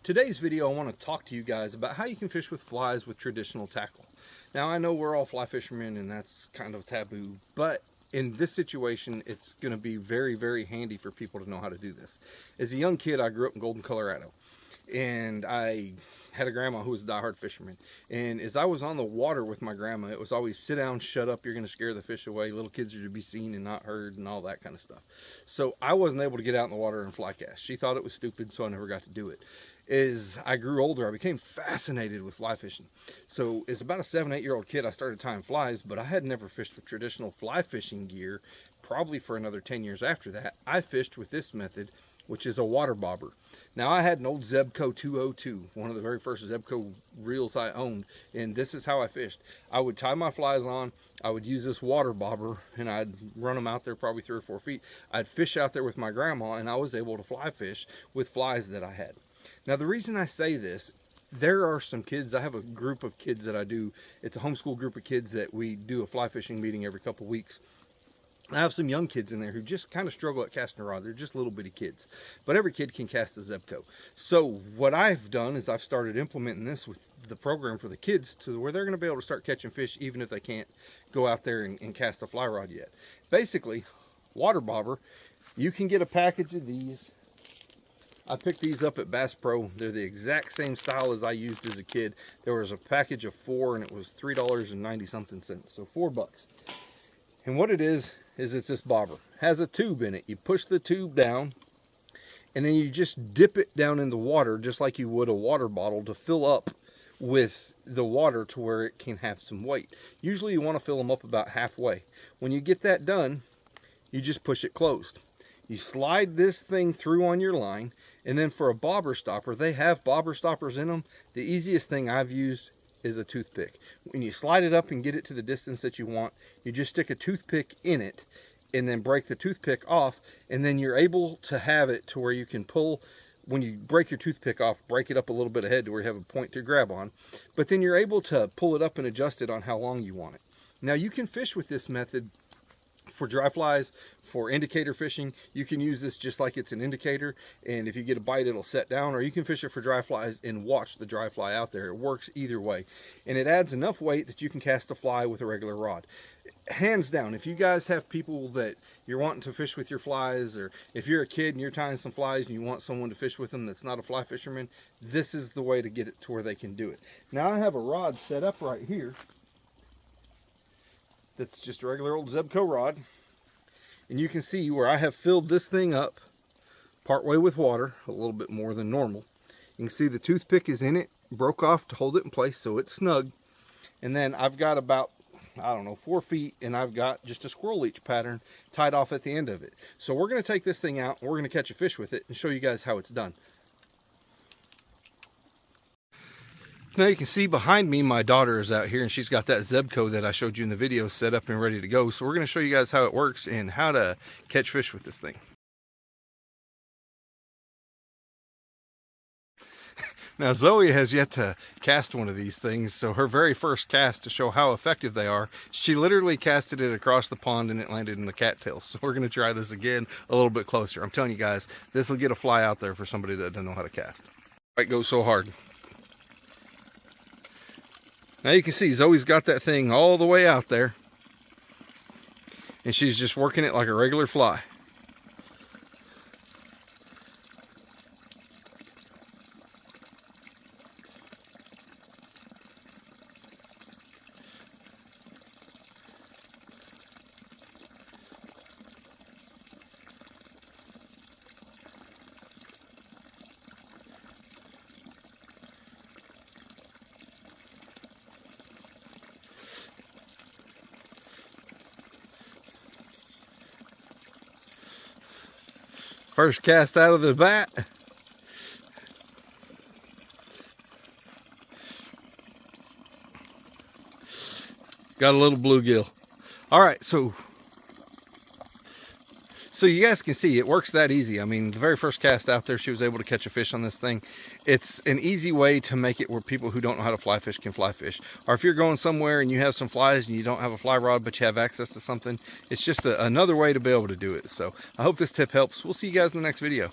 Today's video, I want to talk to you guys about how you can fish with flies with traditional tackle. Now, I know we're all fly fishermen and that's kind of taboo, but in this situation, it's going to be very, very handy for people to know how to do this. As a young kid, I grew up in Golden, Colorado, and I had a grandma who was a diehard fisherman. And as I was on the water with my grandma, it was always sit down, shut up, you're going to scare the fish away. Little kids are to be seen and not heard and all that kind of stuff. So I wasn't able to get out in the water and fly cast. She thought it was stupid, so I never got to do it. As I grew older, I became fascinated with fly fishing. So as about a 7-8-year-old kid, I started tying flies, but I had never fished with traditional fly fishing gear. Probably for another 10 years after that, I fished with this method, which is a water bobber. Now, I had an old Zebco 202, one of the very first Zebco reels I owned, and this is how I fished. I would tie my flies on, I would use this water bobber, and I'd run them out there probably 3 or 4 feet. I'd fish out there with my grandma, and I was able to fly fish with flies that I had. Now, the reason I say this, there are some kids, I have a group of kids that I do, it's a homeschool group of kids that we do a fly fishing meeting every couple weeks. I have some young kids in there who just kind of struggle at casting a rod. They're just little bitty kids, but every kid can cast a Zebco. So what I've done is I've started implementing this with the program for the kids to where they're going to be able to start catching fish even if they can't go out there and cast a fly rod yet. Basically, water bobber, you can get a package of these. I picked these up at Bass Pro. They're the exact same style as I used as a kid. There was a package of 4 and it was $3.90 something, so $4. And what it is it's this bobber. It has a tube in it. You push the tube down and then you just dip it down in the water just like you would a water bottle to fill up with the water to where it can have some weight. Usually you want to fill them up about halfway. When you get that done, you just push it closed. You slide this thing through on your line, and then for a bobber stopper, they have bobber stoppers in them. The easiest thing I've used is a toothpick. When you slide it up and get it to the distance that you want, you just stick a toothpick in it and then break the toothpick off, and then you're able to have it to where you can pull. When you break your toothpick off, break it up a little bit ahead to where you have a point to grab on, but then you're able to pull it up and adjust it on how long you want it. Now, you can fish with this method for dry flies, for indicator fishing. You can use this just like it's an indicator, and if you get a bite, it'll set down, or you can fish it for dry flies and watch the dry fly out there. It works either way, and it adds enough weight that you can cast a fly with a regular rod. Hands down, if you guys have people that you're wanting to fish with your flies, or if you're a kid and you're tying some flies and you want someone to fish with them that's not a fly fisherman, this is the way to get it to where they can do it. Now, I have a rod set up right here that's just a regular old Zebco rod, and you can see where I have filled this thing up partway with water, a little bit more than normal. You can see the toothpick is in it, broke off to hold it in place so it's snug. And then I've got about, I don't know, 4 feet, and I've got just a squirrel leech pattern tied off at the end of it. So we're going to take this thing out and we're going to catch a fish with it and show you guys how it's done. Now you can see behind me, my daughter is out here and she's got that Zebco that I showed you in the video set up and ready to go. So we're going to show you guys how it works and how to catch fish with this thing. Now, Zoe has yet to cast one of these things, so her very first cast, to show how effective they are, she literally casted it across the pond and it landed in the cattails. So we're going to try this again a little bit closer. I'm telling you guys, this will get a fly out there for somebody that doesn't know how to cast. It goes so hard. Now you can see Zoe's got that thing all the way out there, and she's just working it like a regular fly. First cast out of the bat. Got a little bluegill. All right, so you guys can see it works that easy. I mean, the very first cast out there, she was able to catch a fish on this thing. It's an easy way to make it where people who don't know how to fly fish can fly fish. Or if you're going somewhere and you have some flies and you don't have a fly rod, but you have access to something, it's just another way to be able to do it. So I hope this tip helps. We'll see you guys in the next video.